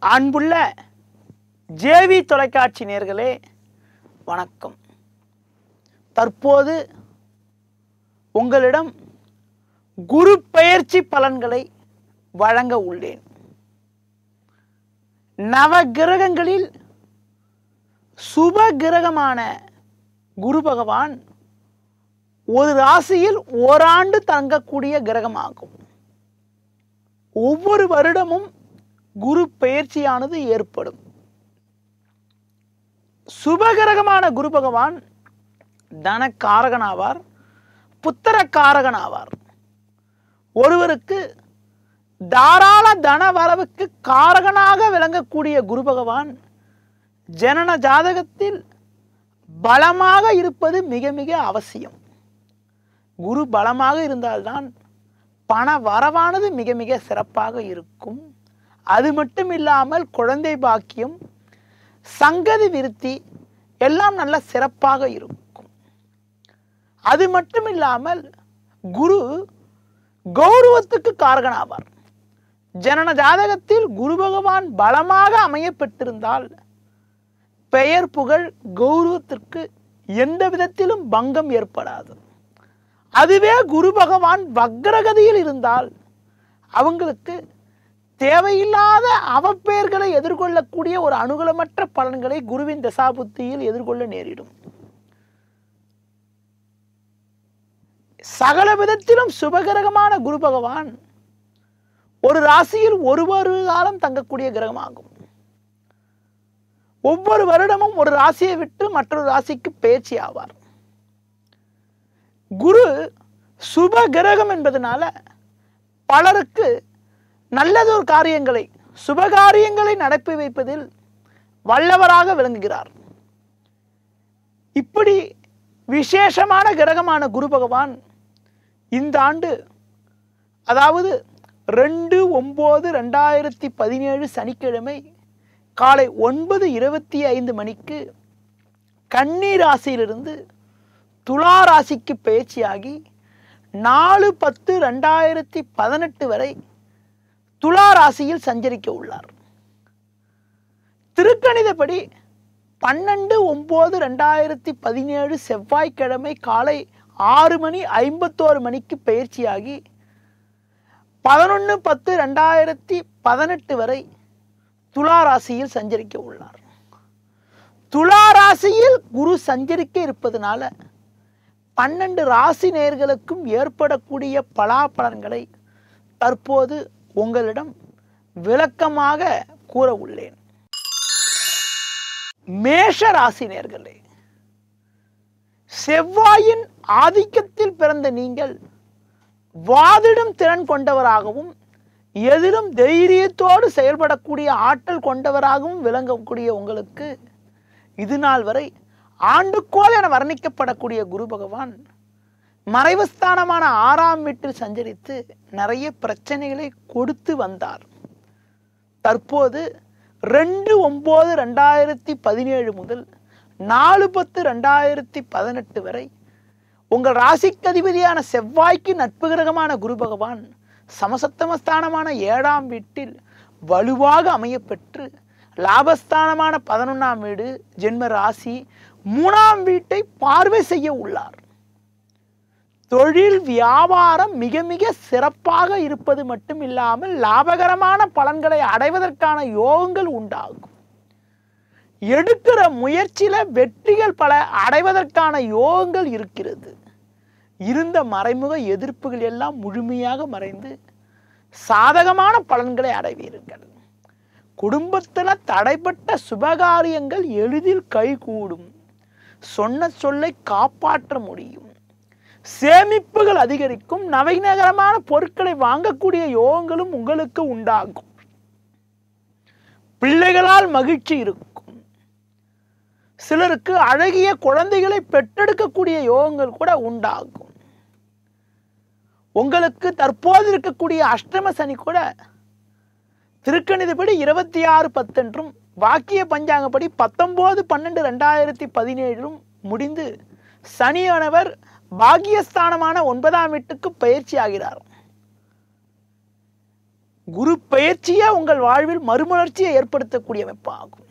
அன்புள்ள ஜேவி தொலைக்காட்சி நேயர்களே வணக்கம். தற்போது உங்களிடம் குரு பெயர்ச்சி பலன்களை வழங்க உள்ளேன். நவ கிரகங்களில் சுப கிரகமான குரு பகவான் ஒரு ராசியில் ஓராண்டு தங்கக்கூடிய கிரகமாகும். ஒவ்வொரு வருடமும் குரு பெயர்ச்சியானது ஏற்படும். சுபகிரகமான குரு பகவான் தனக்காரகனாவார், புத்திரக்காரகனாவார். ஒருவருக்கு தாராள தன வரவுக்கு காரகனாக விளங்கக்கூடிய குரு பகவான் ஜனன ஜாதகத்தில் பலமாக இருப்பது மிக மிக அவசியம். குரு பலமாக இருந்தால்தான் பண வரவானது மிக மிக சிறப்பாக இருக்கும். அது மட்டும் இல்லாமல் குழந்தை பாக்கியம், சங்கதி விருத்தி எல்லாம் நல்ல சிறப்பாக இருக்கும். அது மட்டும் இல்லாமல் குரு கௌரவத்துக்கு காரகனாவார். ஜனன ஜாதகத்தில் குரு பகவான் பலமாக அமைய பெற்றிருந்தால் பெயர் புகழ் கௌரவத்திற்கு எந்த விதத்திலும் பங்கம் ஏற்படாது. அதுவே குரு பகவான் வக்ரகதியில் இருந்தால் அவங்களுக்கு தேவையில்லாத அவப்பெயர்களை எதிர்கொள்ளக்கூடிய ஒரு அனுகூலமற்ற பலன்களை குருவின் தசாபுத்தியில் எதிர்கொள்ள நேரிடும். சகல விதத்திலும் சுபகிரகமான குரு பகவான் ஒரு ராசியில் ஒரு காலம் தங்கக்கூடிய கிரகமாகும். ஒவ்வொரு வருடமும் ஒரு ராசியை விட்டு மற்றொரு ராசிக்கு பெயர்ச்சி ஆவார். குரு சுப கிரகம் என்பதனால பலருக்கு நல்லதொரு காரியங்களை, சுபகாரியங்களை நடத்தி வைப்பதில் வல்லவராக விளங்குகிறார். இப்படி விசேஷமான கிரகமான குரு பகவான் இந்த ஆண்டு, அதாவது 2/9/2017 சனிக்கிழமை காலை 9:25 மணிக்கு கன்னி ராசியிலிருந்து துலா ராசிக்கு பெயர்ச்சியாகி 4/10/2018 வரை துலா ராசியில் சஞ்சரிக்க உள்ளார். திருக்கணிதப்படி 12/9/2017 செவ்வாய்க்கிழமை காலை 6:51 மணிக்கு பெயர்ச்சியாகி 11/10/2018 வரை துலா ராசியில் சஞ்சரிக்க உள்ளார். துலா ராசியில் குரு சஞ்சரிக்க இருப்பதனால 12 ராசி நேயர்களுக்கும் ஏற்படக்கூடிய பலாபலன்களை தற்போது உங்களிடம் விளக்கமாக கூற உள்ளேன். மேஷ ராசி நேயர்களே, செவ்வாயின் ஆதிக்கத்தில் பிறந்த நீங்கள் வாதிடும் திறன் கொண்டவராகவும் எதிலும் தைரியத்தோடு செயல்படக்கூடிய ஆற்றல் கொண்டவராகவும் விளங்கக்கூடிய உங்களுக்கு இது நாள் வரை ஆண்டுக்கோள் என வர்ணிக்கப்படக்கூடிய குரு பகவான் மறைவு ஸ்தானமான 6ஆம் வீட்டில் சஞ்சரித்து நிறைய பிரச்சனைகளை கொடுத்து வந்தார். தற்போது 2/9/2017 முதல் 4/10/2018 வரை உங்கள் ராசிக்கு அதிபதியான செவ்வாய்க்கு நட்பு கிரகமான குரு பகவான் சமசப்தமஸ்தானமான 7ஆம் வீட்டில் வலுவாக அமைய பெற்று லாபஸ்தானமான 11ஆம் வீடு, ஜென்ம ராசி, 3ஆம் வீட்டை பார்வை செய்ய உள்ளார். தொழில் வியாபாரம் மிக மிக சிறப்பாக இருப்பது மட்டும் இல்லாமல் லாபகரமான பலன்களை அடைவதற்கான யோகங்கள் உண்டாகும். எடுக்கிற முயற்சியில வெற்றிகள் பல அடைவதற்கான யோகங்கள் இருக்கிறது. இருந்த மறைமுக எதிர்ப்புகள் எல்லாம் முழுமையாக மறைந்து சாதகமான பலன்களை அடைவீர்கள். குடும்பத்தில் தடைப்பட்ட சுபகாரியங்கள் எளிதில் கைகூடும். சொன்ன சொல்லை காப்பாற்ற முடியும். சேமிப்புகள் அதிகரிக்கும். நவீனகரமான பொருட்களை வாங்கக்கூடிய யோகங்களும் உங்களுக்கு உண்டாகும். பிள்ளைகளால் மகிழ்ச்சி இருக்கும். சிலருக்கு அழகிய குழந்தைகளை பெற்றெடுக்கக்கூடிய யோகங்கள் கூட உண்டாகும். உங்களுக்கு தற்போது இருக்கக்கூடிய அஷ்டம சனி கூட திருக்கணிதப்படி 26/10 என்றும் வாக்கிய பஞ்சாங்கப்படி 19/12/2017 முடிந்து சனியானவர் பாக்கியஸ்தானமான 9ஆம் வீட்டுக்கு பயிற்சி ஆகிறார். குரு பெயர்ச்சியே உங்கள் வாழ்வில் மறுமலர்ச்சியை ஏற்படுத்தக்கூடிய அமைப்பாகும்.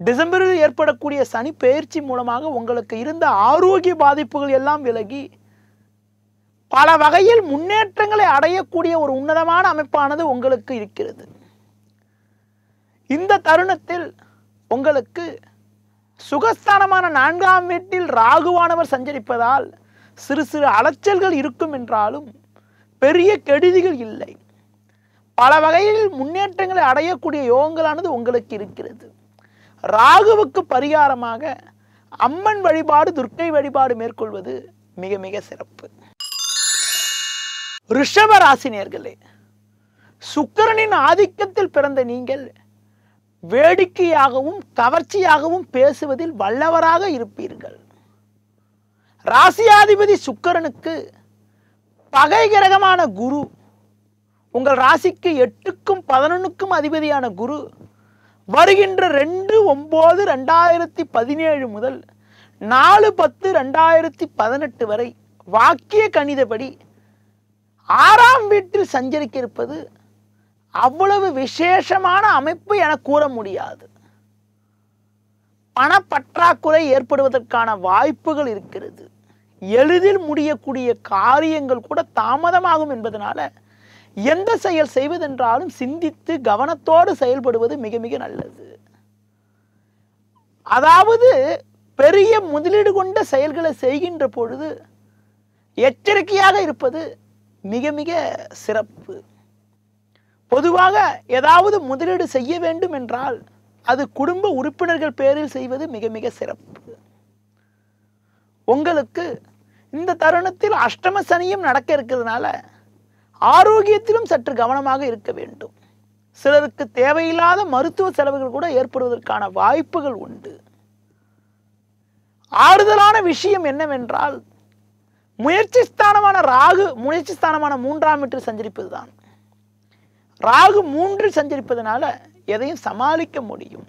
டிசம்பரில் ஏற்படக்கூடிய சனி பெயர்ச்சி மூலமாக உங்களுக்கு இருந்த ஆரோக்கிய பாதிப்புகள் எல்லாம் விலகி பல வகையில் முன்னேற்றங்களை அடையக்கூடிய ஒரு உன்னதமான அமைப்பானது உங்களுக்கு இருக்கிறது. இந்த தருணத்தில் உங்களுக்கு சுகஸ்தானமான 4ஆம் வீட்டில் ராகுவானவர் சஞ்சரிப்பதால் சிறு சிறு அலைச்சல்கள் இருக்கும் என்றாலும் பெரிய கெடுதிகள் இல்லை. பல வகையில் முன்னேற்றங்களை அடையக்கூடிய யோகங்களானது உங்களுக்கு இருக்கிறது. ராகுவுக்கு பரிகாரமாக அம்மன் வழிபாடு, துர்க்கை வழிபாடு மேற்கொள்வது மிக மிக சிறப்பு. ரிஷப ராசி நேயர்களே, சுக்கிரனின் ஆதிக்கத்தில் பிறந்த நீங்கள் வேடிக்கையாகவும் கவர்ச்சியாகவும் பேசுவதில் வல்லவராக இருப்பீர்கள். ராசியாதிபதி சுக்கிரனுக்கு பகை கிரகமான குரு, உங்கள் ராசிக்கு 8க்கும் 11க்கும் அதிபதியான குரு வருகின்ற 2/9/2017 முதல் 4/10/2018 வரை வாக்கிய கணிதப்படி 6ஆம் வீட்டில் சஞ்சரிக்க இருப்பது அவ்வளவு விசேஷமான அமைப்பு என கூற முடியாது. பணப்பற்றாக்குறை ஏற்படுவதற்கான வாய்ப்புகள் இருக்கிறது. எளிதில் முடியக்கூடிய காரியங்கள் கூட தாமதமாகும் என்பதனால எந்த செயல் செய்வதென்றாலும் சிந்தித்து கவனத்தோடு செயல்படுவது மிக மிக நல்லது. அதாவது பெரிய முதலீடு கொண்ட செயல்களை செய்கின்ற பொழுது எச்சரிக்கையாக இருப்பது மிக மிக சிறப்பு. பொதுவாக ஏதாவது முதலீடு செய்ய வேண்டும் என்றால் அது குடும்ப உறுப்பினர்கள் பேரில் செய்வது மிக மிக சிறப்பு. உங்களுக்கு இந்த தருணத்தில் அஷ்டம சனியும் நடக்க இருக்கிறதுனால ஆரோக்கியத்திலும் சற்று கவனமாக இருக்க வேண்டும். சிலருக்கு தேவையில்லாத மருத்துவ செலவுகள் கூட ஏற்படுவதற்கான வாய்ப்புகள் உண்டு. ஆறுதலான விஷயம் என்னவென்றால் முயற்சி ஸ்தானமான ராகு முயற்சி ஸ்தானமான 3ஆம் வீட்டில் சஞ்சரிப்பதுதான். ராகு 3இல் சஞ்சரிப்பதனால எதையும் சமாளிக்க முடியும்.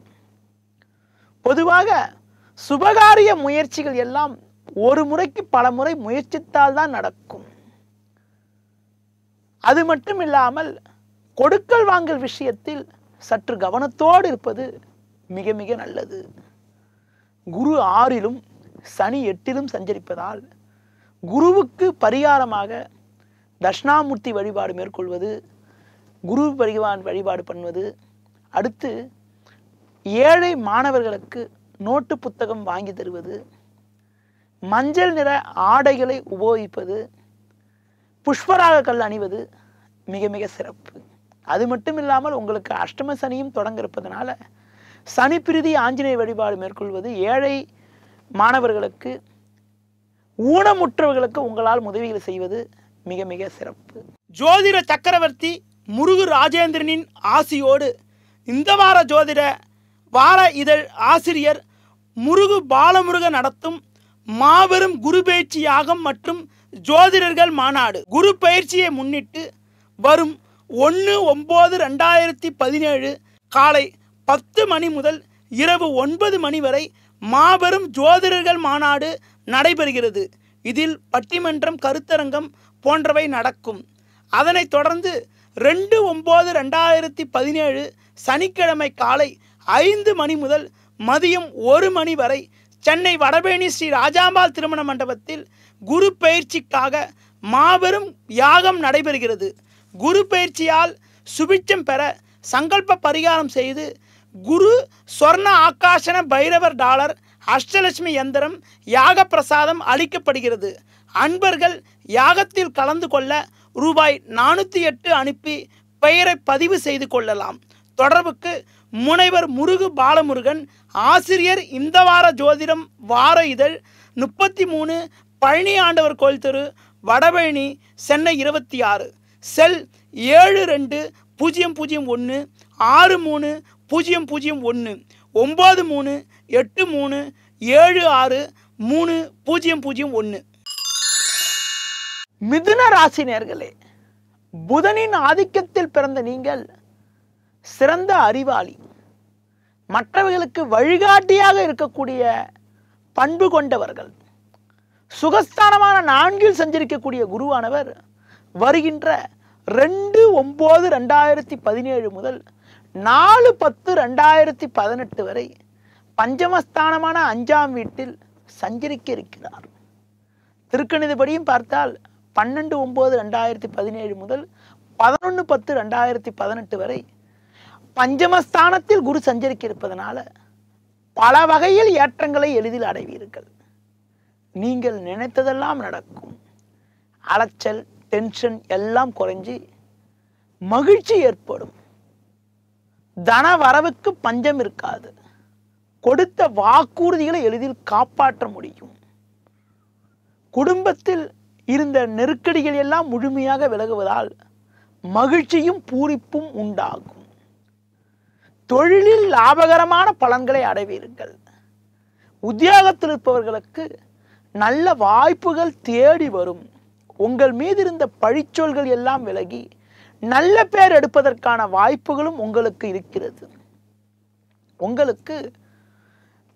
பொதுவாக சுபகாரிய முயற்சிகள் எல்லாம் ஒரு முறைக்கு பல முறை முயற்சித்தால் தான் நடக்கும். அது மட்டும் இல்லாமல் கொடுக்கல் வாங்கல் விஷயத்தில் சற்று கவனத்தோடு இருப்பது மிக மிக நல்லது. குரு 6இலும் சனி 8இலும் சஞ்சரிப்பதால் குருவுக்கு பரிகாரமாக தட்சிணாமூர்த்தி வழிபாடு மேற்கொள்வது, குரு வழிபாடு பண்ணுவது, அடுத்து ஏழை மாணவர்களுக்கு நோட்டு புத்தகம் வாங்கி தருவது, மஞ்சள் நிற ஆடைகளை உபயோகிப்பது, புஷ்பராக கல் அணிவது மிக மிக சிறப்பு. அது மட்டும் இல்லாமல் உங்களுக்கு அஷ்டம சனியும் தொடங்க இருப்பதனால சனி பிரீதி ஆஞ்சநேய வழிபாடு மேற்கொள்வது, ஏழை மாணவர்களுக்கு ஊனமுற்றவர்களுக்கு உங்களால் உதவிகள் செய்வது மிக மிக சிறப்பு. ஜோதிட சக்கரவர்த்தி முருகு ராஜேந்திரனின் ஆசியோடு இந்த வார ஜோதிட வார இதழ் ஆசிரியர் முருகு பாலமுருக நடத்தும் மாபெரும் குரு பயிற்சி யாகம் மற்றும் ஜோதிடர்கள் மாநாடு குரு பயிற்சியை முன்னிட்டு வரும் 1/9/2017 காலை 10 மணி முதல் இரவு 9 மணி வரை மாபெரும் ஜோதிடர்கள் மாநாடு நடைபெறுகிறது. இதில் பட்டிமன்றம், கருத்தரங்கம் போன்றவை நடக்கும். அதனைத் தொடர்ந்து 2/9/2017 சனிக்கிழமை காலை 5 மணி முதல் மதியம் 1 மணி வரை சென்னை வடபழனி ஸ்ரீ ராஜாம்பாள் திருமண மண்டபத்தில் குரு பயிற்சிக்காக மாபெரும் யாகம் நடைபெறுகிறது. குரு பயிற்சியால் சுபிட்சம் பெற சங்கல்ப பரிகாரம் செய்து குரு சொர்ண ஆகாசன பைரவர் டாலர் அஷ்டலட்சுமி யந்திரம் யாக பிரசாதம் அளிக்கப்படுகிறது. அன்பர்கள் யாகத்தில் கலந்து கொள்ள ரூபாய் 408 அனுப்பி பெயரை பதிவு செய்து கொள்ளலாம். தொடர்புக்கு முனைவர் முருகு பாலமுருகன், ஆசிரியர் இந்த வார ஜோதிடம் வார இதழ் 33 பழனி ஆண்டவர் கோயில் தெரு, வடபழனி, சென்னை 26, செல் 7200163001 9383763001. மிதுன ராசி நேயர்களே, புதனின் ஆதிக்கத்தில் பிறந்த நீங்கள் சிறந்த அறிவாளி, மற்றவர்களுக்கு வழிகாட்டியாக இருக்கக்கூடிய பண்பு கொண்டவர்கள். சுகஸ்தானமான 4இல் சஞ்சரிக்கக்கூடிய குருவானவர் வருகின்ற 2/9/2017 முதல் 4/10/2018 வரை பஞ்சமஸ்தானமான 5ஆம் வீட்டில் சஞ்சரிக்க இருக்கிறார். திருக்கணிதப்படியும் பார்த்தால் 12/9/2017 முதல் 11/10/2018 வரை பஞ்சமஸ்தானத்தில் குரு சஞ்சரிக்க இருப்பதனால பல வகையில் ஏற்றங்களை எளிதில் அடைவீர்கள். நீங்கள் நினைத்ததெல்லாம் நடக்கும். அலைச்சல், டென்ஷன் எல்லாம் குறைஞ்சி மகிழ்ச்சி ஏற்படும். தன வரவுக்கு பஞ்சம் இருக்காது. கொடுத்த வாக்குறுதிகளை எளிதில் காப்பாற்ற முடியும். குடும்பத்தில் இருந்த நெருக்கடிகள் எல்லாம் முழுமையாக விலகுவதால் மகிழ்ச்சியும் பூரிப்பும் உண்டாகும். தொழிலில் லாபகரமான பலன்களை அடைவீர்கள். உத்தியோகத்தில் இருப்பவர்களுக்கு நல்ல வாய்ப்புகள் தேடி வரும். உங்கள் மீது இருந்த பழிச்சொல்கள் எல்லாம் விலகி நல்ல பேர் எடுப்பதற்கான வாய்ப்புகளும் உங்களுக்கு இருக்கிறது. உங்களுக்கு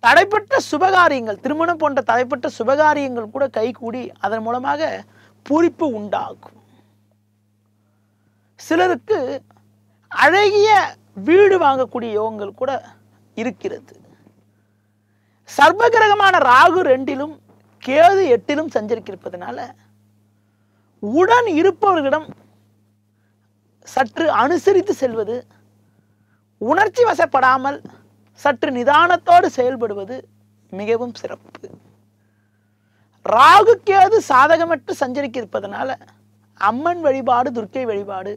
தடைப்பட்ட சுபகாரியங்கள், திருமணம் போன்ற தடைப்பட்ட சுபகாரியங்கள் கூட கைகூடி அதன் மூலமாக பூரிப்பு உண்டாகும். சிலருக்கு அழகிய வீடு வாங்கக்கூடிய யோகங்கள் கூட இருக்கிறது. சர்வகிரகமான ராகு 2லும் கேது 8லும் சஞ்சரிக்கிறதுனால உடன் இருப்பவர்களிடம் சற்று அனுசரித்து செல்வது, உணர்ச்சி வசப்படாமல் சற்று நிதானத்தோடு செயல்படுவது மிகவும் சிறப்பு. ராகு கேது சாதகமற்று சஞ்சரிக்க இருப்பதனால அம்மன் வழிபாடு, துர்க்கை வழிபாடு,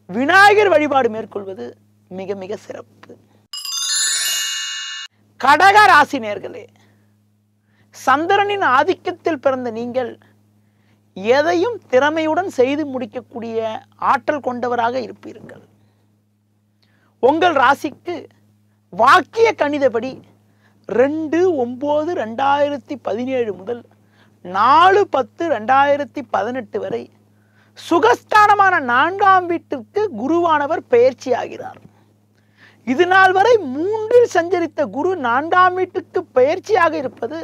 விநாயகர் வழிபாடு மேற்கொள்வது மிக மிக சிறப்பு. கடக ராசி நேயர்களே, சந்திரனின் ஆதிக்கத்தில் பிறந்த நீங்கள் எதையும் திறமையுடன் செய்து முடிக்கக்கூடிய ஆற்றல் கொண்டவராக இருப்பீர்கள். உங்கள் ராசிக்கு வாக்கிய கணிதப்படி 2/9/2017 முதல் 4/10/2018 வரை சுகஸ்தானமான 4ஆம் வீட்டிற்கு குருவானவர் பெயர்ச்சி ஆகிறார். இது நாள் வரை 3இல் சஞ்சரித்த குரு 4ஆம் வீட்டுக்கு பெயர்ச்சியாக இருப்பது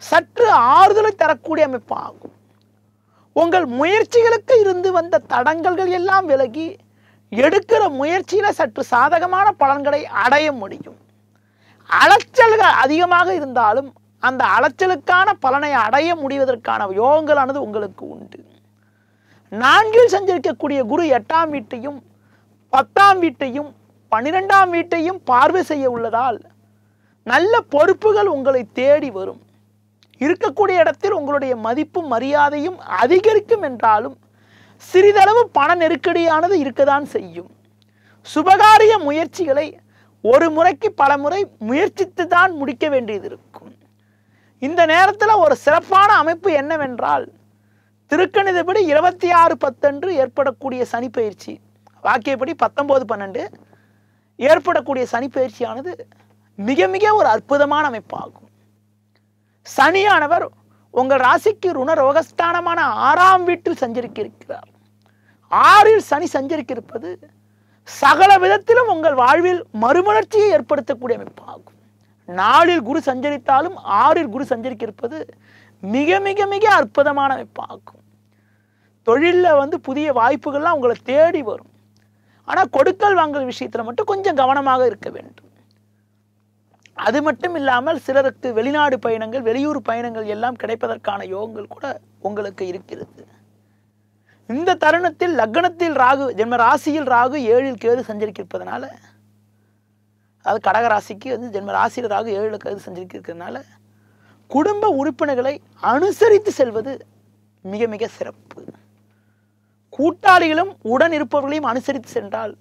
சற்று ஆறுதலை தரக்கூடிய அமைப்பு ஆகும். உங்கள் முயற்சிகளுக்கு இருந்து வந்த தடங்கல்கள் எல்லாம் விலகி எடுக்கிற முயற்சியில சற்று சாதகமான பலன்களை அடைய முடியும். அலைச்சல்கள் அதிகமாக இருந்தாலும் அந்த அலைச்சலுக்கான பலனை அடைய முடிவதற்கான யோகங்களானது உங்களுக்கு உண்டு. 4இல் சஞ்சரிக்கக்கூடிய குரு 8ஆம் வீட்டையும் 10ஆம் வீட்டையும் 12ஆம் வீட்டையும் பார்வை செய்ய உள்ளதால் நல்ல பொறுப்புகள் உங்களை தேடி வரும். இருக்கக்கூடிய இடத்தில் உங்களுடைய மதிப்பும் மரியாதையும் அதிகரிக்கும் என்றாலும் சிறிதளவு பண நெருக்கடியானது இருக்கதான் செய்யும். சுபகாரிய முயற்சிகளை ஒரு முறைக்கு பல முறை முயற்சித்து தான் முடிக்க வேண்டியது இருக்கும். இந்த நேரத்தில் ஒரு சிறப்பான அமைப்பு என்னவென்றால், திருக்கணிதப்படி 26/10 ஏற்படக்கூடிய சனி பயிற்சி, வாக்கியப்படி 19/12 ஏற்படக்கூடிய சனி பயிற்சியானது மிக மிக ஒரு அற்புதமான அமைப்பாகும். சனியானவர் உங்கள் ராசிக்கு ருணரோகஸ்தானமான 6ஆம் வீட்டில் சஞ்சரிக்க இருக்கிறார். 6இல் சனி சஞ்சரிக்க இருப்பது சகல விதத்திலும் உங்கள் வாழ்வில் மறுமலர்ச்சியை ஏற்படுத்தக்கூடிய அமைப்பாகும். 4இல் குரு சஞ்சரித்தாலும் 6இல் குரு சஞ்சரிக்க இருப்பது மிக மிக மிக அற்புதமான அமைப்பாகும். தொழிலில் புதிய வாய்ப்புகள்லாம் உங்களை தேடி வரும். ஆனால் கொடுக்கல் வாங்கல் விஷயத்தில் மட்டும் கொஞ்சம் கவனமாக இருக்க வேண்டும். அது மட்டும் இல்லாமல் சிலருக்கு வெளிநாடு பயணங்கள், வெளியூர் பயணங்கள் எல்லாம் கிடைப்பதற்கான யோகங்கள் கூட உங்களுக்கு இருக்கிறது. இந்த தருணத்தில் லக்னத்தில் ராகு, ஜென்ம ராசியில் ராகு, 7இல் கேது சஞ்சரிக்கிறதுனால, அது கடக ராசிக்கு ஜென்ம ராசியில் ராகு 7இல் கேது சஞ்சரிக்கிறதுனால குடும்ப உறுப்பினர்களை அனுசரித்து செல்வது மிக மிக சிறப்பு. கூட்டாளிகளும் உடன் இருப்பவர்களையும் அனுசரித்து சென்றால்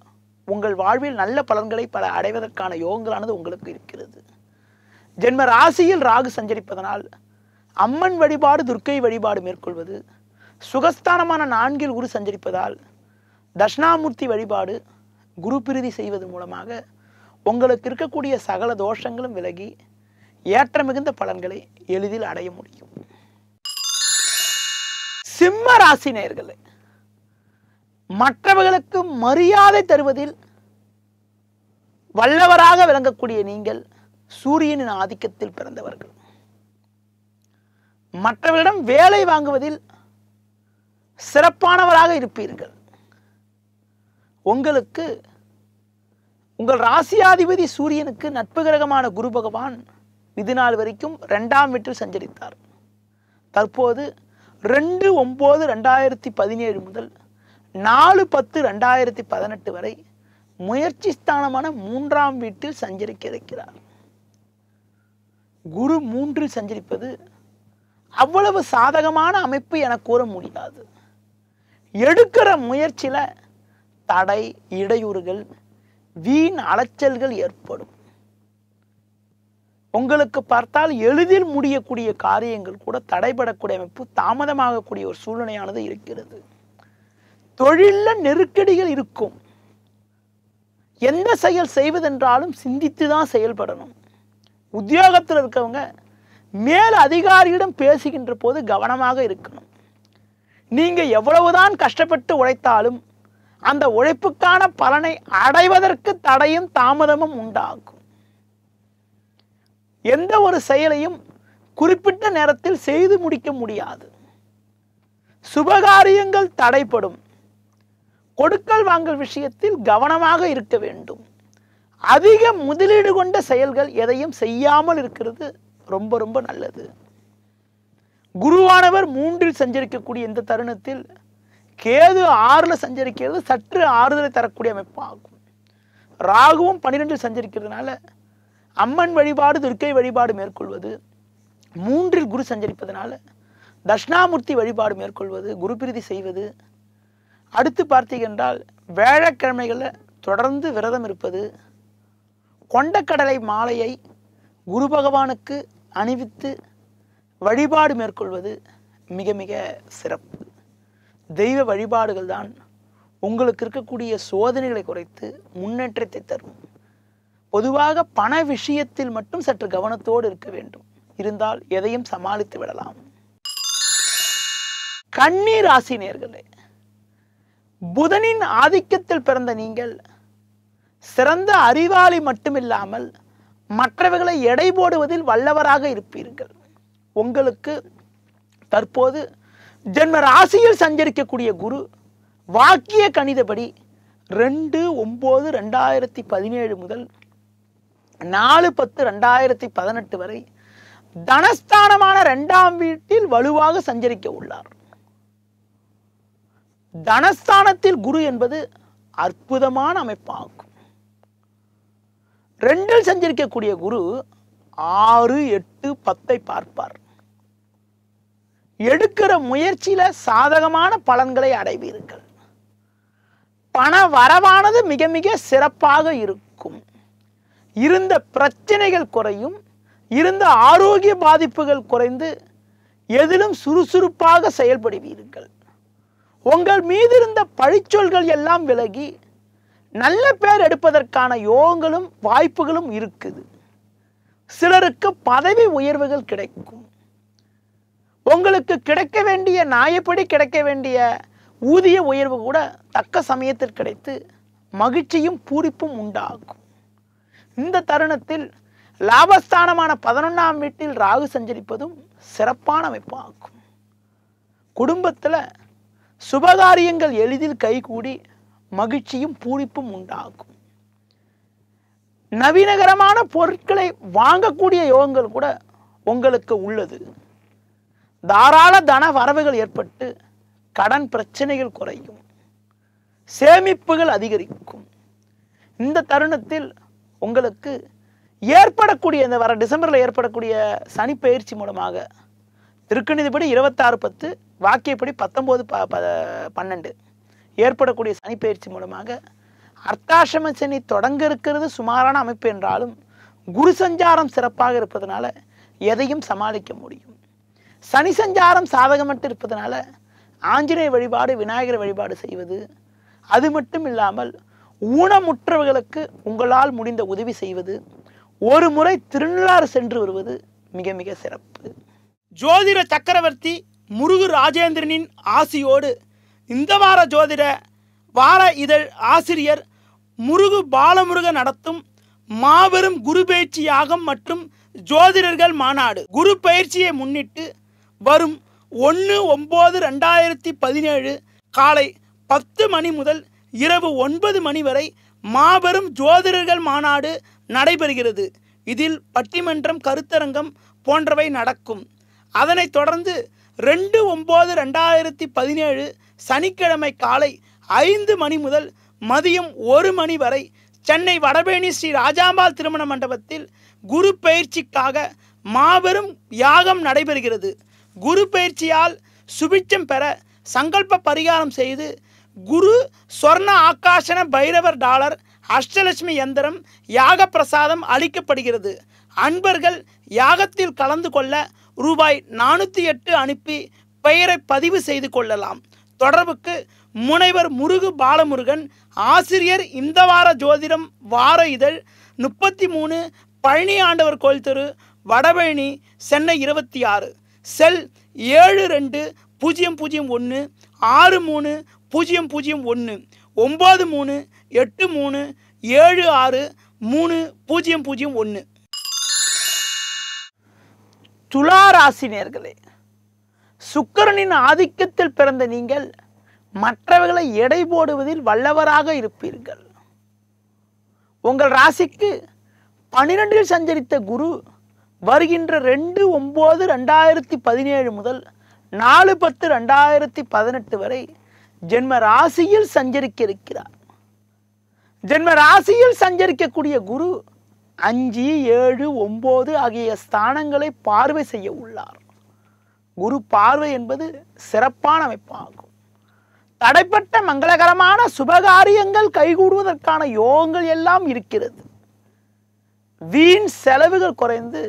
உங்கள் வாழ்வில் நல்ல பலன்களை பல அடைவதற்கான யோகங்களானது உங்களுக்கு இருக்கிறது. ஜென்ம ராசியில் ராகு சஞ்சரிப்பதனால் அம்மன் வழிபாடு, துர்க்கை வழிபாடு மேற்கொள்வது, சுகஸ்தானமான 4இல் குரு சஞ்சரிப்பதால் தட்சிணாமூர்த்தி வழிபாடு, குரு பிரீதி செய்வதன் மூலமாக உங்களுக்கு இருக்கக்கூடிய சகல தோஷங்களும் விலகி ஏற்ற மிகுந்த பலன்களை எளிதில் அடைய முடியும். சிம்ம ராசி நேயர்களே, மற்றவர்களுக்கு மரியாதை தருவதில் வல்லவராக விளங்கக்கூடிய நீங்கள் சூரியனின் ஆதிக்கத்தில் பிறந்தவர்கள். மற்றவர்களிடம் வேலை வாங்குவதில் சிறப்பானவராக இருப்பீர்கள். உங்களுக்கு உங்கள் ராசியாதிபதி சூரியனுக்கு நட்பு கிரகமான குரு பகவான் இது நாள் வரைக்கும் 2ஆம் வீட்டில் சஞ்சரித்தார். தற்போது 2/9/2017 முதல் 4/10/2018 வரை முயற்சி ஸ்தானமான 3ஆம் வீட்டில் சஞ்சரிக்க இருக்கிறார். குரு 3இல் சஞ்சரிப்பது அவ்வளவு சாதகமான அமைப்பு என கூற முடியாது. எடுக்கிற முயற்சியில தடை, இடையூறுகள், வீண் அலைச்சல்கள் ஏற்படும். உங்களுக்கு பார்த்தால் எளிதில் முடியக்கூடிய காரியங்கள் கூட தடைபடக்கூடிய அமைப்பு, தாமதமாகக்கூடிய ஒரு சூழ்நிலையானது இருக்கிறது. தொழில நெருக்கடிகள் இருக்கும். எந்த செயல் செய்வதென்றாலும் சிந்தித்து தான் செயல்படணும். உத்தியோகத்தில் இருக்கவங்க மேல் அதிகாரியிடம் பேசுகின்ற போது கவனமாக இருக்கணும். நீங்க எவ்வளவுதான் கஷ்டப்பட்டு உழைத்தாலும் அந்த உழைப்புக்கான பலனை அடைவதற்கு தடையும் தாமதமும் உண்டாகும். எந்த ஒரு செயலையும் குறிப்பிட்ட நேரத்தில் செய்து முடிக்க முடியாது. சுபகாரியங்கள் தடைப்படும். கொடுக்கல் வாங்கல் விஷயத்தில் கவனமாக இருக்க வேண்டும். அதிக முதலீடு கொண்ட செயல்கள் எதையும் செய்யாமல் இருக்கிறது ரொம்ப ரொம்ப நல்லது. குருவானவர் 3இல் சஞ்சரிக்கக்கூடிய இந்த தருணத்தில் கேது 6ல் சஞ்சரிக்கிறது சற்று ஆறுதலை தரக்கூடிய அமைப்பாகும். ராகுவும் 12இல் சஞ்சரிக்கிறதுனால அம்மன் வழிபாடு, துர்க்கை வழிபாடு மேற்கொள்வது, 3இல் குரு சஞ்சரிப்பதனால தட்சிணாமூர்த்தி வழிபாடு மேற்கொள்வது, குரு பிரீதி செய்வது, அடுத்து பார்த்தீங்கன்றால் வியாழக்கிழமைகளில் தொடர்ந்து விரதம் இருப்பது, கொண்டக்கடலை மாலையை குரு பகவானுக்கு அணிவித்து வழிபாடு மேற்கொள்வது மிக மிக சிறப்பு. தெய்வ வழிபாடுகள் தான் உங்களுக்கு இருக்கக்கூடிய சோதனைகளை குறைத்து முன்னேற்றத்தை தரும். பொதுவாக பண விஷயத்தில் மட்டும் சற்று கவனத்தோடு இருக்க வேண்டும். இருந்தால் எதையும் சமாளித்து விடலாம். கன்னி ராசி நேயர்களே, புதனின் ஆதிக்கத்தில் பிறந்த நீங்கள் சிறந்த அறிவாளி மட்டுமில்லாமல் மற்றவர்களை எடை போடுவதில் வல்லவராக இருப்பீர்கள். உங்களுக்கு தற்போது ஜென்ம ராசியில் சஞ்சரிக்கக்கூடிய குரு வாக்கிய கணிதப்படி 2/9/2017 முதல் 4/10/2018 வரை தனஸ்தானமான 2ஆம் வீட்டில் வலுவாக சஞ்சரிக்க உள்ளார். தனஸ்தானத்தில் குரு என்பது அற்புதமான அமைப்பாகும். 2இல் சஞ்சரிக்கக்கூடிய குரு 6, 8, 10 பார்ப்பார். எடுக்கிற முயற்சியில சாதகமான பலன்களை அடைவீர்கள். பண வரவானது மிக மிக சிறப்பாக இருக்கும். இருந்த பிரச்சனைகள் குறையும். இருந்த ஆரோக்கிய பாதிப்புகள் குறைந்து எதிலும் சுறுசுறுப்பாக செயல்படுவீர்கள். உங்கள் மீது இருந்த பழிச்சொல்கள் எல்லாம் விலகி நல்ல பேர் எடுப்பதற்கான யோகங்களும் வாய்ப்புகளும் இருக்குது. சிலருக்கு பதவி உயர்வுகள் கிடைக்கும். உங்களுக்கு கிடைக்க வேண்டிய நியாயப்படி கிடைக்க வேண்டிய ஊதிய உயர்வு கூட தக்க சமயத்தில் கிடைத்து மகிழ்ச்சியும் பூரிப்பும் உண்டாகும். இந்த தருணத்தில் லாபஸ்தானமான 11ஆம் வீட்டில் ராகு சஞ்சரிப்பதும் சிறப்பான அமைப்பாகும். குடும்பத்தில் சுபகாரியங்கள் எளிதில் கைகூடி மகிழ்ச்சியும் பூரிப்பும் உண்டாகும். நவீனகரமான பொருட்களை வாங்கக்கூடிய யோகங்கள் கூட உங்களுக்கு உள்ளது. தாராள தன வரவுகள் ஏற்பட்டு கடன் பிரச்சனைகள் குறையும். சேமிப்புகள் அதிகரிக்கும். இந்த தருணத்தில் உங்களுக்கு ஏற்படக்கூடிய இந்த வர டிசம்பரில் ஏற்படக்கூடிய சனி பயிற்சி மூலமாக திருக்கணிதப்படி 26/10 வாக்கியப்படி 19/12 ஏற்படக்கூடிய சனி பயிற்சி மூலமாக அர்த்தாசிரம சனி தொடங்க இருக்கிறது சுமாரான அமைப்பு என்றாலும் குரு சஞ்சாரம் சிறப்பாக இருப்பதனால எதையும் சமாளிக்க முடியும். சனி சஞ்சாரம் சாதகமற்று இருப்பதனால ஆஞ்சநேய வழிபாடு, விநாயகர் வழிபாடு செய்வது, அது மட்டும் இல்லாமல் ஊனமுற்றவர்களுக்கு உங்களால் முடிந்த உதவி செய்வது, ஒரு முறை திருநள்ளாறு சென்று வருவது மிக மிக சிறப்பு. ஜோதிட சக்கரவர்த்தி முருகு ராஜேந்திரனின் ஆசியோடு இந்த வார ஜோதிட வார இதழ் ஆசிரியர் முருகு பாலமுருக நடத்தும் மாபெரும் குரு பயிற்சி யாகம் மற்றும் ஜோதிடர்கள் மாநாடு குரு பயிற்சியை முன்னிட்டு வரும் 1/9/2017 காலை 10 மணி முதல் இரவு 9 மணி வரை மாபெரும் ஜோதிடர்கள் மாநாடு நடைபெறுகிறது. இதில் பட்டிமன்றம், கருத்தரங்கம் போன்றவை நடக்கும். அதனைத் தொடர்ந்து 2/9/2017 சனிக்கிழமை காலை 5 மணி முதல் மதியம் 1 மணி வரை சென்னை வடபழனி ஸ்ரீ ராஜாம்பாள் திருமண மண்டபத்தில் குரு பயிற்சிக்காக மாபெரும் யாகம் நடைபெறுகிறது. குரு பயிற்சியால் சுபிட்சம் பெற சங்கல்ப பரிகாரம் செய்து குரு சொர்ண ஆகாசன பைரவர் டாலர் அஷ்டலட்சுமி யந்திரம் யாக பிரசாதம் அளிக்கப்படுகிறது. அன்பர்கள் யாகத்தில் கலந்து கொள்ள ரூபாய் 408 அனுப்பி பெயரை பதிவு செய்து கொள்ளலாம். தொடர்புக்கு முனைவர் முருகு பாலமுருகன், ஆசிரியர், இந்த வார ஜோதிடம், வார இதழ், 33 பழனி ஆண்டவர் கோயில் தெரு, வடபழனி, சென்னை 26. செல் 720001 630001 9383763001. துலா ராசி நேயர்களே, சுக்கிரனின் ஆதிக்கத்தில் பிறந்த நீங்கள் மற்றவர்களை எடை போடுவதில் வல்லவராக இருப்பீர்கள். உங்கள் ராசிக்கு 12இல் சஞ்சரித்த குரு வருகின்ற 2/9/2017 முதல் 4/10/2018 வரை ஜென்ம ராசியில் சஞ்சரிக்க இருக்கிறார். ஜென்ம ராசியில் சஞ்சரிக்கக்கூடிய குரு 5, 7, 9 ஆகிய ஸ்தானங்களை பார்வை செய்ய உள்ளார். குரு பார்வை என்பது சிறப்பான அமைப்பாகும். தடைப்பட்ட மங்களகரமான சுபகாரியங்கள் கைகூடுவதற்கான யோகங்கள் எல்லாம் இருக்கிறது. வீண் செலவுகள் குறைந்து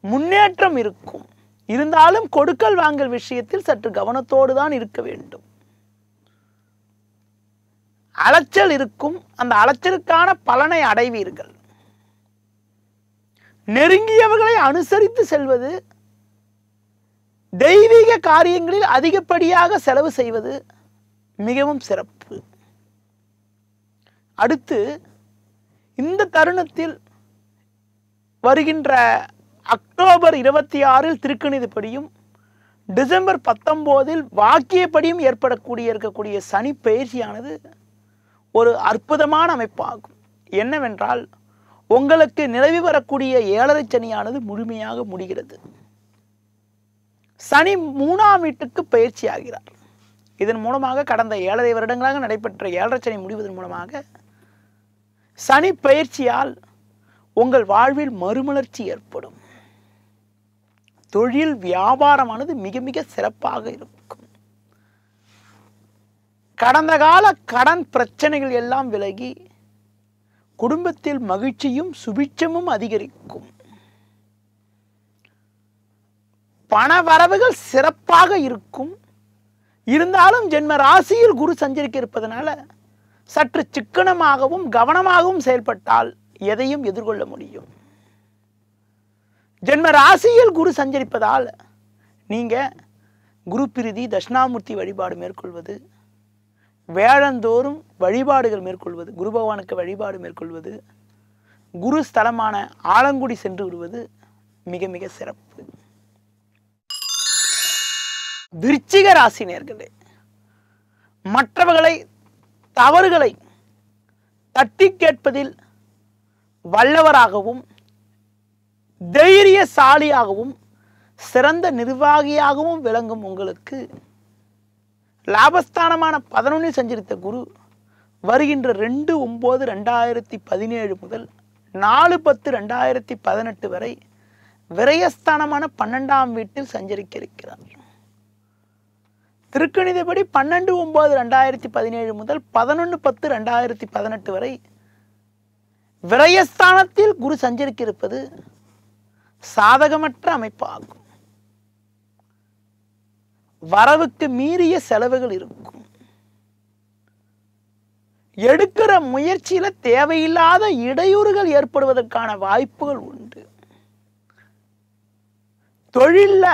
முன்னேற்றம் இருக்கும். இருந்தாலும் கொடுக்கல் வாங்கல் விஷயத்தில் சற்று கவனத்தோடு தான் இருக்க வேண்டும். அலைச்சல் இருக்கும். அந்த அலைச்சலுக்கான பலனை அடைவீர்கள். நெருங்கியவர்களை அனுசரித்து செல்வது, தெய்வீக காரியங்களில் அதிகப்படியாக செலவு செய்வது மிகவும் சிறப்பு. அடுத்து இந்த தருணத்தில் வருகின்ற அக்டோபர் 26 திருக்கணிதப்படியும் டிசம்பர் 19 வாக்கியப்படியும் இருக்கக்கூடிய சனி பயிற்சியானது ஒரு அற்புதமான அமைப்பாகும். என்னவென்றால், உங்களுக்கு நிலவி வரக்கூடிய 7.5 சனியானது முழுமையாக முடிகிறது. சனி 3ஆம் வீட்டுக்கு பயிற்சி ஆகிறார். இதன் மூலமாக கடந்த 7.5 வருடங்களாக நடைபெற்ற 7.5 சனி முடிவதன் மூலமாக சனி பயிற்சியால் உங்கள் வாழ்வில் மறுமலர்ச்சி ஏற்படும். தொழில் வியாபாரமானது மிக மிக சிறப்பாக இருக்கும். கடந்த கால கடன் பிரச்சனைகள் எல்லாம் விலகி குடும்பத்தில் மகிழ்ச்சியும் சுபிட்சமும் அதிகரிக்கும். பண வரவுகள் சிறப்பாக இருக்கும். இருந்தாலும் ஜென்ம ராசியில் குரு சஞ்சரிக்க இருப்பதனால சற்று சிக்கனமாகவும் கவனமாகவும் செயல்பட்டால் எதையும் எதிர்கொள்ள முடியும். ஜென்ம ராசியில் குரு சஞ்சரிப்பதால் நீங்க குரு பிரீதி தட்சிணாமூர்த்தி வழிபாடு மேற்கொள்வது, வேளந்தோறும் வழிபாடுகள் மேற்கொள்வது, குரு பகவானுக்கு வழிபாடு மேற்கொள்வது, குரு ஸ்தலமான ஆலங்குடி சென்று விடுவது மிக மிக சிறப்பு. விருச்சிக ராசி நேயர்களே, மற்றவர்களை தவறுகளை தட்டி கேட்பதில் வல்லவராகவும் தைரியசாலியாகவும் சிறந்த நிர்வாகியாகவும் விளங்கும் உங்களுக்கு லாபஸ்தானமான 11இல் சஞ்சரித்த குரு வருகின்ற 2/9/2017 முதல் 4/10/2018 வரை விரயஸ்தானமான 12ஆம் வீட்டில் சஞ்சரிக்க இருக்கிறார். திருக்கணிதப்படி 12/9/2017 முதல் 11/10/2018 வரை விரயஸ்தானத்தில் குரு சஞ்சரிக்க இருப்பது சாதகமற்ற அமைப்பாகும். வரவுக்கு மீறிய செலவுகள் இருக்கும். எடுக்கிற முயற்சியில தேவையில்லாத இடையூறுகள் ஏற்படுவதற்கான வாய்ப்புகள் உண்டு. தொழில்ல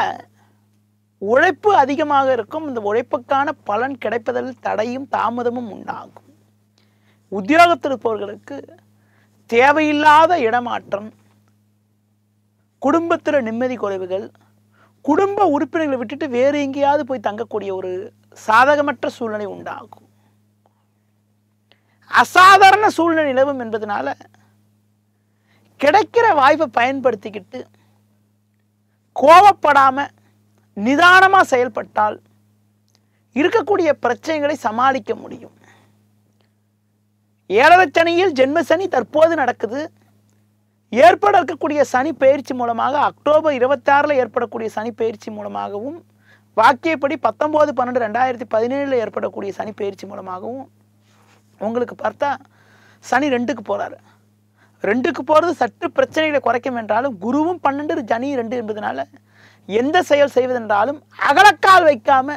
உழைப்பு அதிகமாக இருக்கும். இந்த உழைப்புக்கான பலன் கிடைப்பதில் தடையும் தாமதமும் உண்டாகும். உத்தியோகத்தில் இருப்பவர்களுக்கு தேவையில்லாத இடமாற்றம், குடும்பத்தில் நிம்மதி குறைவுகள், குடும்ப உறுப்பினர்களை விட்டுட்டு வேறு எங்கேயாவது போய் தங்கக்கூடிய ஒரு சாதகமற்ற சூழ்நிலை உண்டாகும். அசாதாரண சூழ்நிலை நிலவும் என்பதனால கிடைக்கிற வாய்ப்பை பயன்படுத்திக்கிட்டு கோபப்படாம நிதானமா செயல்பட்டால் இருக்கக்கூடிய பிரச்சனைகளை சமாளிக்க முடியும். 7வது சனியில் ஜென்ம சனி தற்போது நடக்குது. ஏற்பட இருக்கக்கூடிய சனி பயிற்சி மூலமாக அக்டோபர் 26 ஏற்படக்கூடிய சனி பயிற்சி மூலமாகவும் வாக்கியப்படி 19/12/2017 ஏற்படக்கூடிய சனி பயிற்சி மூலமாகவும் உங்களுக்கு பார்த்தா சனி 2க்கு போறாரு. 2க்கு போறது சற்று பிரச்சனைகளை குறைக்கும் என்றாலும் குருவும் 12 சனி 2 என்பதனால எந்த செயல் செய்வதென்றாலும் அகலக்கால் வைக்காம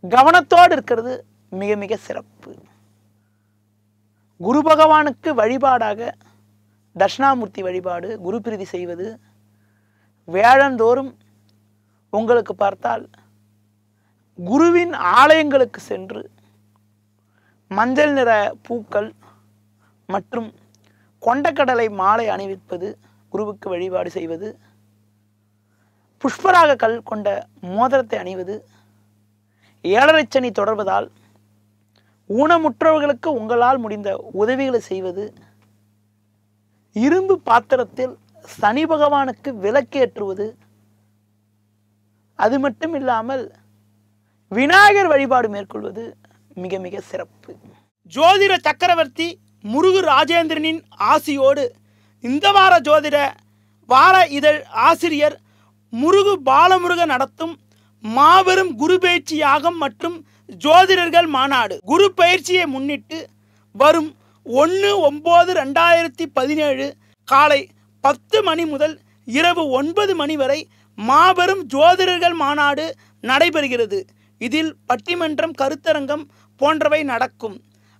கவனத்தோடு இருக்கிறது மிக மிக சிறப்பு. குரு பகவானுக்கு வழிபாடாக தட்சிணாமூர்த்தி வழிபாடு, குரு பிரீதி செய்வது, வேளந்தோறும் உங்களுக்கு பார்த்தால் குருவின் ஆலயங்களுக்கு சென்று மஞ்சள் நிற பூக்கள் மற்றும் கொண்டக்கடலை மாலை அணிவிப்பது, குருவுக்கு வழிபாடு செய்வது, புஷ்பராக கல் கொண்ட மோதிரத்தை அணிவது, 7வது சனி தொடர்வதால் ஊனமுற்றவர்களுக்கு உங்களால் முடிந்த உதவிகளை செய்வது, இரும்பு பாத்திரத்தில் சனி பகவானுக்கு விளக்கேற்றுவது, அது மட்டும் இல்லாமல் விநாயகர் வழிபாடு மேற்கொள்வது மிக மிக சிறப்பு. ஜோதிட சக்கரவர்த்தி முருகு ராஜேந்திரனின் ஆசியோடு இந்த வார ஜோதிட வார இதழ் ஆசிரியர் முருகு பாலமுருக நடத்தும் மாபெரும் குரு பயிற்சி யாகம் மற்றும் ஜோதிடர்கள் மாநாடு. குரு பயிற்சியை முன்னிட்டு வரும் 1/9/2017 காலை 10 மணி முதல் இரவு 9 மணி வரை மாபெரும் ஜோதிடர்கள் மாநாடு நடைபெறுகிறது. இதில் பட்டிமன்றம், கருத்தரங்கம் போன்றவை நடக்கும்.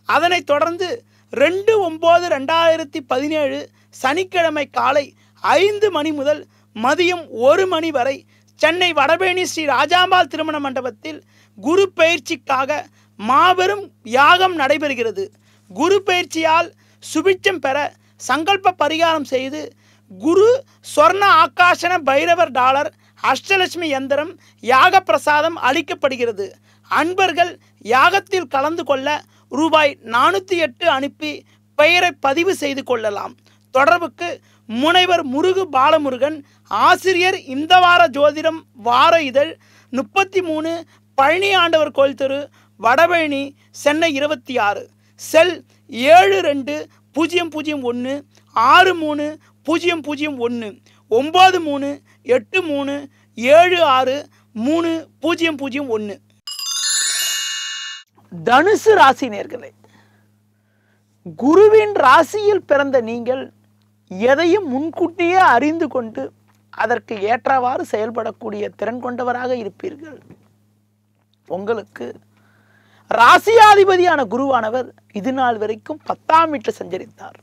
அதனைத் தொடர்ந்து 2/9/2017 சனிக்கிழமை காலை 5 மணி முதல் மதியம் 1 மணி வரை சென்னை வடபழனி ஸ்ரீ ராஜாம்பாள் திருமண மண்டபத்தில் குரு பயிற்சிக்காக மாபெரும் யாகம் நடைபெறுகிறது. குரு பயிற்சியால் சுபிட்சம் பெற சங்கல்ப பரிகாரம் செய்து குரு சொர்ண ஆகாசன பைரவர் டாலர் அஷ்டலட்சுமி யந்திரம் யாக பிரசாதம் அளிக்கப்படுகிறது. அன்பர்கள் யாகத்தில் கலந்து கொள்ள ரூபாய் 408 அனுப்பி பெயரை பதிவு செய்து கொள்ளலாம். தொடர்புக்கு முனைவர் முருகு பாலமுருகன், ஆசிரியர் இந்த வார ஜோதிடம் வார இதழ் 33 பழனி ஆண்டவர் கோயில் தெரு, வடபழனி, சென்னை 26, செல் 7200163001 9383763001. தனுசு ராசி நேயர்களே, குருவின் ராசியில் பிறந்த நீங்கள் எதையும் முன்கூட்டியே அறிந்து கொண்டு அதற்கு ஏற்றவாறு செயல்படக்கூடிய திறன் கொண்டவராக இருப்பீர்கள். உங்களுக்கு ராசியாதிபதியான குருவானவர் இது நாள் வரைக்கும் 10ஆம் வீட்டில் சஞ்சரித்தார்.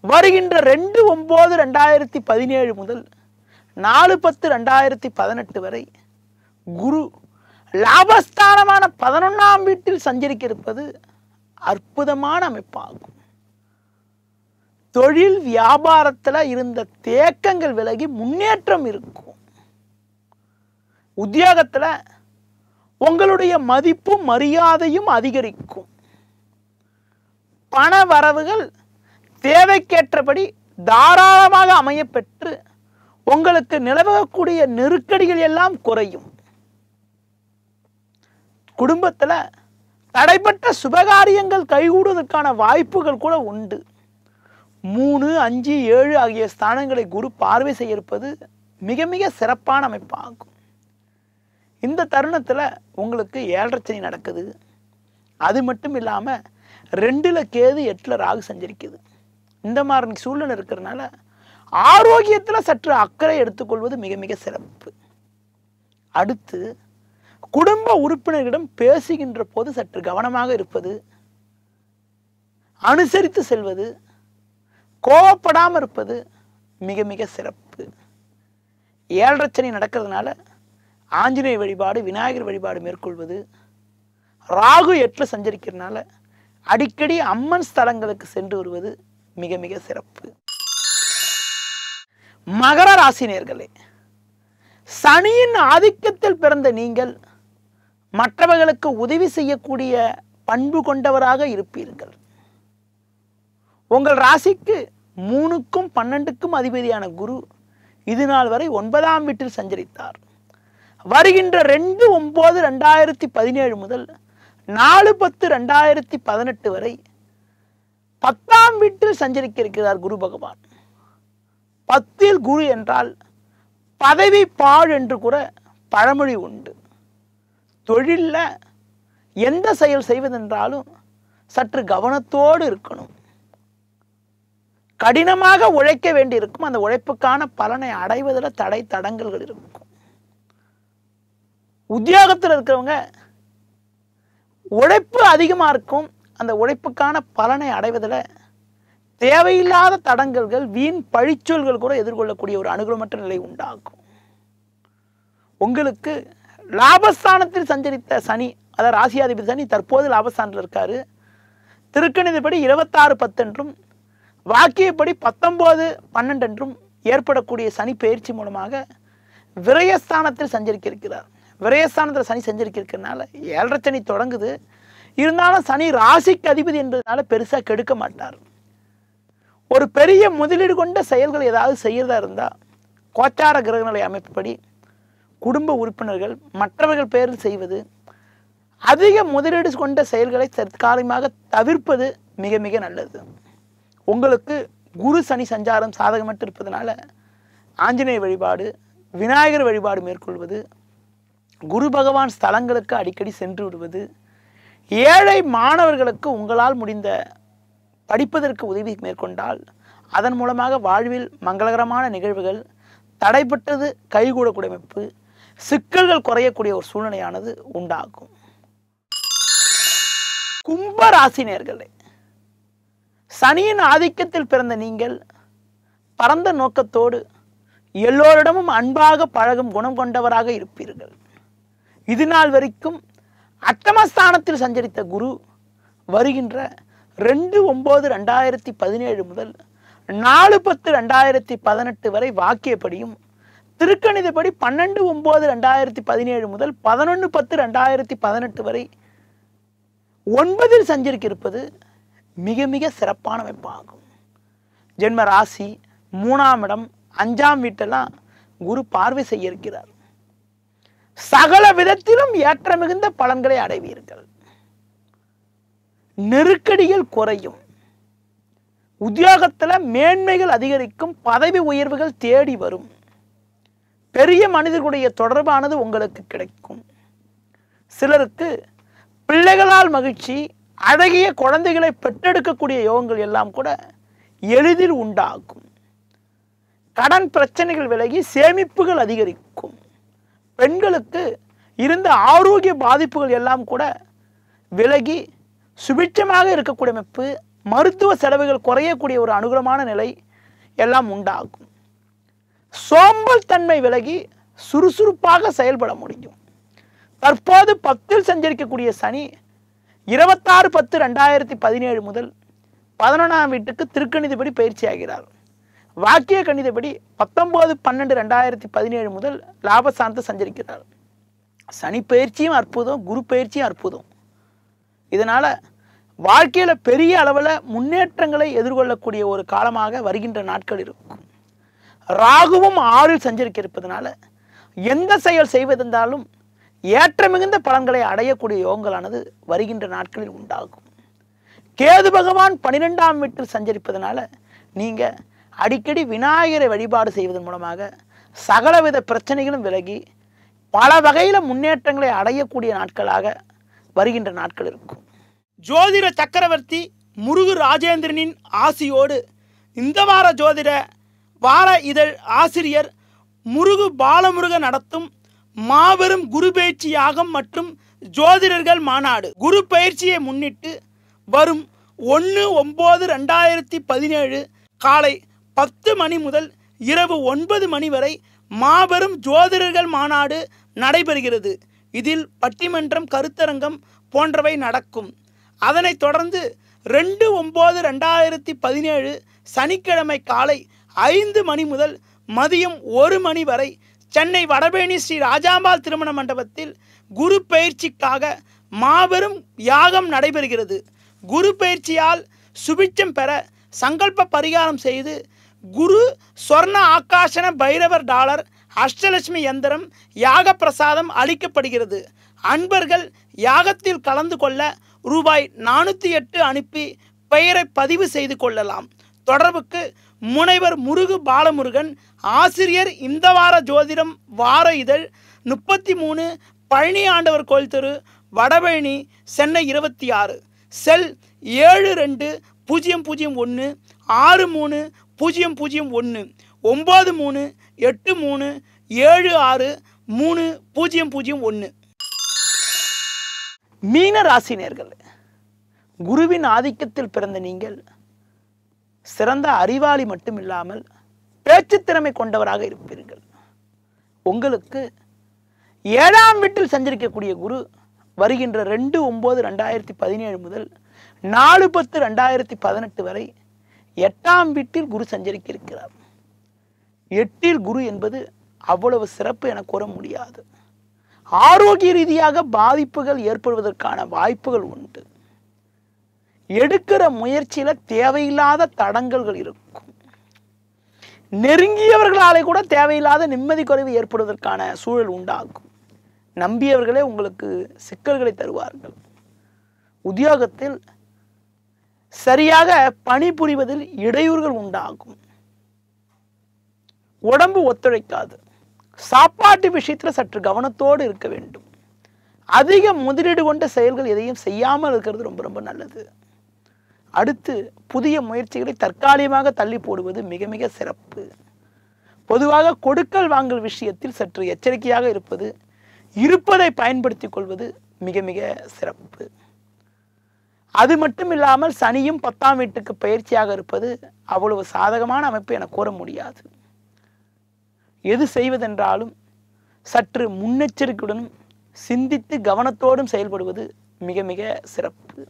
வருகின்ற 2/9/2017 முதல் 4/10/2018 வரை குரு லாபஸ்தானமான 11ஆம் வீட்டில் சஞ்சரிக்க இருப்பது அற்புதமான அமைப்பாகும். தொழில் வியாபாரத்தில் இருந்த தேக்கங்கள் விலகி முன்னேற்றம் இருக்கும். உத்தியோகத்தில் உங்களுடைய மதிப்பும் மரியாதையும் அதிகரிக்கும். பண வரவுகள் தேவைக்கேற்றபடி தாராளமாக அமையப்பெற்று உங்களுக்கு நிலவக்கூடிய நெருக்கடிகள் எல்லாம் குறையும். குடும்பத்தில் தடைப்பட்ட சுபகாரியங்கள் கைகூடுவதற்கான வாய்ப்புகள் கூட உண்டு. 3, 5, 7 ஆகிய ஸ்தானங்களை குரு பார்வை செய்ய இருப்பது மிக மிக சிறப்பான அமைப்பாகும். இந்த தருணத்தில் உங்களுக்கு 7ரை சனி நடக்குது. அது மட்டும் இல்லாமல் 2ல் கேது 8ல் ராகு சஞ்சரிக்குது. இந்த மாதிரி சூழ்நிலை இருக்கிறதுனால ஆரோக்கியத்தில் சற்று அக்கறை எடுத்துக்கொள்வது மிக மிக சிறப்பு. அடுத்து குடும்ப உறுப்பினர்களிடம் பேசுகின்ற போது சற்று கவனமாக இருப்பது, அனுசரித்து செல்வது, கோபப்படாமல் இருப்பது மிக மிக சிறப்பு. 7ரை சனி நடக்கிறதுனால ஆஞ்சநேய வழிபாடு, விநாயகர் வழிபாடு மேற்கொள்வது, ராகு 8ல் சஞ்சரிக்கிறதுனால அடிக்கடி அம்மன் ஸ்தலங்களுக்கு சென்று வருவது மிக மிக சிறப்பு. மகர ராசி நேயர்களே, சனியின் ஆதிக்கத்தில் பிறந்த நீங்கள் மற்றவர்களுக்கு உதவி செய்யக்கூடிய பண்பு கொண்டவராக இருப்பீர்கள். உங்கள் ராசிக்கு 3க்கும் 12க்கும் அதிபதியான குரு இது நாள் வரை 9ஆம் வீட்டில் சஞ்சரித்தார். வருகின்ற 2/9/2017 முதல் 4/10/2018 வரை 10ஆம் வீட்டில் சஞ்சரிக்க இருக்கிறார் குரு பகவான். 10ல் குரு என்றால் பதவி பாழ் என்று கூட பழமொழி உண்டு. தொழில்ல எந்த செயல் செய்வதென்றாலும் சற்று கவனத்தோடு இருக்கணும். கடினமாக உழைக்க வேண்டியிருக்கும். அந்த உழைப்புக்கான பலனை அடைவதில் தடங்கல்கள் இருக்கும். உத்தியோகத்தில் இருக்கிறவங்க உழைப்பு அதிகமாக இருக்கும். அந்த உழைப்புக்கான பலனை அடைவதில் தேவையில்லாத தடங்கல்கள், வீண் பழிச்சொல்கள் கூட எதிர்கொள்ளக்கூடிய ஒரு அனுகூலமற்ற நிலை உண்டாகும். உங்களுக்கு லாபஸ்தானத்தில் சஞ்சரித்த சனி, அதாவது ராசியாதிபதி சனி தற்போது லாபஸ்தானத்தில் இருக்காரு. திருக்கணிதப்படி 26/10 என்றும் வாக்கியப்படி 19/12 என்றும் ஏற்படக்கூடிய சனி பயிற்சி மூலமாக விரயஸ்தானத்தில் சஞ்சரிக்க இருக்கிறார். விரயஸ்தானத்தில் சனி சஞ்சரிக்க இருக்கிறதுனால 7.5 சனி தொடங்குது. இருந்தாலும் சனி ராசிக்கு அதிபதி என்பதனால பெருசாக கெடுக்க மாட்டார். ஒரு பெரிய முதலீடு கொண்ட செயல்கள் ஏதாவது செய்யறதா இருந்தால் கோச்சார கிரகநிலை அமைப்புப்படி குடும்ப உறுப்பினர்கள் மற்றவர்கள் பேரில் செய்வது, அதிக முதலீடு கொண்ட செயல்களை தற்காலிகமாக தவிர்ப்பது மிக மிக நல்லது. உங்களுக்கு குரு சனி சஞ்சாரம் சாதகமற்று இருப்பதனால ஆஞ்சநேய வழிபாடு, விநாயகர் வழிபாடு மேற்கொள்வது, குரு பகவான் ஸ்தலங்களுக்கு அடிக்கடி சென்று விடுவது, ஏழை மாணவர்களுக்கு உங்களால் முடிந்த படிப்பதற்கு உதவி மேற்கொண்டால் அதன் மூலமாக வாழ்வில் மங்களகரமான நிகழ்வுகள், தடைப்பட்டது கைகூடக்கூடிய அமைப்பு, சிக்கல்கள் குறையக்கூடிய ஒரு சூழ்நிலையானது உண்டாகும். கும்ப ராசினியர்களே, சனியின் ஆதிக்கத்தில் பிறந்த நீங்கள் பரந்த நோக்கத்தோடு எல்லோரிடமும் அன்பாக பழகும் குணம் கொண்டவராக இருப்பீர்கள். இது நாள் வரைக்கும் அட்டமஸ்தானத்தில் சஞ்சரித்த குரு வருகின்ற 2/9/2017 முதல் 4/10/2018 வரை வாக்கியப்படியும், திருக்கணிதப்படி 12/9/2017 முதல் 11/10/2018 வரை 9ல் சஞ்சரிக்க இருப்பது மிக மிக சிறப்பான அமைப்பாகும். ஜென்ம ராசி, 3ஆம் இடம், 5ஆம் வீட்டெல்லாம் குரு பார்வை செய்ய இருக்கிறார். சகல விதத்திலும் ஏற்ற மிகுந்த பலன்களை அடைவீர்கள். நெருக்கடிகள் குறையும். உத்தியோகத்தில் மேன்மைகள் அதிகரிக்கும். பதவி உயர்வுகள் தேடி வரும். பெரிய மனிதர்களுடைய தொடர்பானது உங்களுக்கு கிடைக்கும். சிலருக்கு பிள்ளைகளால் மகிழ்ச்சி, அழகிய குழந்தைகளை பெற்றெடுக்கக்கூடிய யோகங்கள் எல்லாம் கூட எளிதில் உண்டாகும். கடன் பிரச்சனைகள் விலகி சேமிப்புகள் அதிகரிக்கும். பெண்களுக்கு இருந்த ஆரோக்கிய பாதிப்புகள் எல்லாம் கூட விலகி சுபிட்சமாக இருக்கக்கூடிய அமைப்பு, மருத்துவ செலவுகள் குறையக்கூடிய ஒரு அனுகூலமான நிலை எல்லாம் உண்டாகும். சோம்பல் தன்மை விலகி சுறுசுறுப்பாக செயல்பட முடியும். தற்போது 10ல் சஞ்சரிக்கக்கூடிய சனி 26/10/2017 முதல் 11ஆம் வீட்டுக்கு திருக்கணிதப்படி பயிற்சி ஆகிறார். வாக்கிய கணிதப்படி 19/12/2017 முதல் லாபஸ்தானத்தை சஞ்சரிக்கிறார். சனி பயிற்சியும் அற்புதம், குரு பயிற்சியும் அற்புதம். இதனால வாழ்க்கையில பெரிய அளவில் முன்னேற்றங்களை எதிர்கொள்ளக்கூடிய ஒரு காலமாக வருகின்ற நாட்கள் இருக்கும். ராகுவும் 6ல் சஞ்சரிக்க இருப்பதனால எந்த செயல் செய்வதென்றாலும் ஏற்ற மிகுந்த பலன்களை அடையக்கூடிய யோகங்களானது வருகின்ற நாட்களில் உண்டாகும். கேது பகவான் 12ஆம் வீட்டில் சஞ்சரிப்பதனால நீங்க அடிக்கடி விநாயகரை வழிபாடு செய்வதன் மூலமாக சகலவித பிரச்சனைகளும் விலகி பல வகையில முன்னேற்றங்களை அடையக்கூடிய நாட்களாக வருகின்ற நாட்கள் இருக்கும். ஜோதிட சக்கரவர்த்தி முருகு ராஜேந்திரனின் ஆசியோடு இந்த வார ஜோதிட வார இதழ் ஆசிரியர் முருகு பாலமுருக நடத்தும் மாபெரும் குரு பயிற்சி யாகம் மற்றும் ஜோதிடர்கள் மாநாடு. குரு பயிற்சியை முன்னிட்டு வரும் 1/9/2017 காலை 10 மணி முதல் இரவு 9 மணி வரை மாபெரும் ஜோதிடர்கள் மாநாடு நடைபெறுகிறது. இதில் பட்டிமன்றம், கருத்தரங்கம் போன்றவை நடக்கும். அதனைத் தொடர்ந்து 2/9/2017 சனிக்கிழமை காலை 5 மணி முதல் மதியம் 1 மணி வரை சென்னை வடபழனி ஸ்ரீ ராஜாம்பாள் திருமண மண்டபத்தில் குரு பயிற்சிக்காக மாபெரும் யாகம் நடைபெறுகிறது. குரு பயிற்சியால் சுபிட்சம் பெற சங்கல்ப பரிகாரம் செய்து குரு சொர்ண ஆகாசன பைரவர் டாலர் அஷ்டலட்சுமி யந்திரம் யாக பிரசாதம் அளிக்கப்படுகிறது. அன்பர்கள் யாகத்தில் கலந்து கொள்ள ரூபாய் 408 அனுப்பி பெயரை பதிவு செய்து கொள்ளலாம். தொடர்புக்கு முனைவர் முருகு பாலமுருகன், ஆசிரியர் இந்த வார ஜோதிடம், வார இதழ், 33 பழனி ஆண்டவர் கோயில் தெரு, வடபழனி, சென்னை 26. செல் 7200163001 9383763001. மீன ராசினியர்கள், குருவின் ஆதிக்கத்தில் பிறந்த நீங்கள் சிறந்த அறிவாளி மட்டும் இல்லாமல் பேச்சு திறமை கொண்டவராக இருப்பீர்கள். உங்களுக்கு 7ஆம் வீட்டில் சஞ்சரிக்கக்கூடிய குரு வருகின்ற 2/9/2017 முதல் 4/10/2018 வரை 8ஆம் வீட்டில் குரு சஞ்சரிக்க இருக்கிறார். 8இல் குரு என்பது அவ்வளவு சிறப்பு என கூற முடியாது. ஆரோக்கிய ரீதியாக பாதிப்புகள் ஏற்படுவதற்கான வாய்ப்புகள் உண்டு. எடுக்கிற முயற்சியில தேவையில்லாத தடங்கல்கள் இருக்கும். நெருங்கியவர்களாலே கூட தேவையில்லாத நிம்மதி குறைவு ஏற்படுவதற்கான சூழல் உண்டாகும். நம்பியவர்களே உங்களுக்கு சிக்கல்களை தருவார்கள். உத்தியோகத்தில் சரியாக பணிபுரிவதில் இடையூறுகள் உண்டாகும். உடம்பு ஒத்துழைக்காது. சாப்பாட்டு விஷயத்தில் சற்று கவனத்தோடு இருக்க வேண்டும். அதிக முதலீடு கொண்ட செயல்கள் எதையும் செய்யாமல் இருக்கிறது ரொம்ப ரொம்ப நல்லது. அடுத்து புதிய முயற்சிகளை தற்காலிகமாக தள்ளி போடுவது மிக மிக சிறப்பு. பொதுவாக கொடுக்கல் வாங்கல் விஷயத்தில் சற்று எச்சரிக்கையாக இருப்பது, இருப்பதை பயன்படுத்திக் கொள்வது மிக மிக சிறப்பு. அது மட்டும் இல்லாமல் சனியும் 10ஆம் வீட்டுக்கு பயிற்சியாக இருப்பது அவ்வளவு சாதகமான அமைப்பு என கூற முடியாது. எது செய்வதென்றாலும் சற்று முன்னெச்சரிக்கையுடனும் சிந்தித்து கவனத்தோடும் செயல்படுவது மிக மிக சிறப்பு.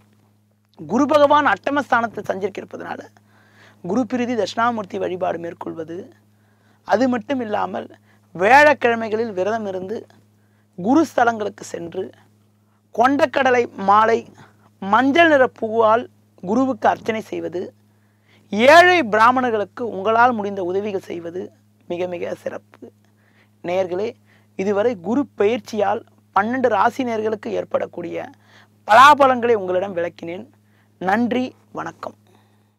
குரு பகவான் அட்டமஸ்தானத்தில் சஞ்சரிக்கிறதுனால குரு பிரீதி தட்சிணாமூர்த்தி வழிபாடு மேற்கொள்வது, அது மட்டும் இல்லாமல் வியாழக்கிழமைகளில் விரதம் இருந்து குரு ஸ்தலங்களுக்கு சென்று கொண்டக்கடலை மாலை மஞ்சள் நிற பூவால் குருவுக்கு அர்ச்சனை செய்வது, ஏழை பிராமணர்களுக்கு உங்களால் முடிந்த உதவிகள் செய்வது மிக மிக சிறப்பு. நேயர்களே, இதுவரை குரு பயிற்சியால் 12 ராசி நேயர்களுக்கு ஏற்படக்கூடிய பலாபலங்களை உங்களிடம் விளக்கினேன். நன்றி, வணக்கம்.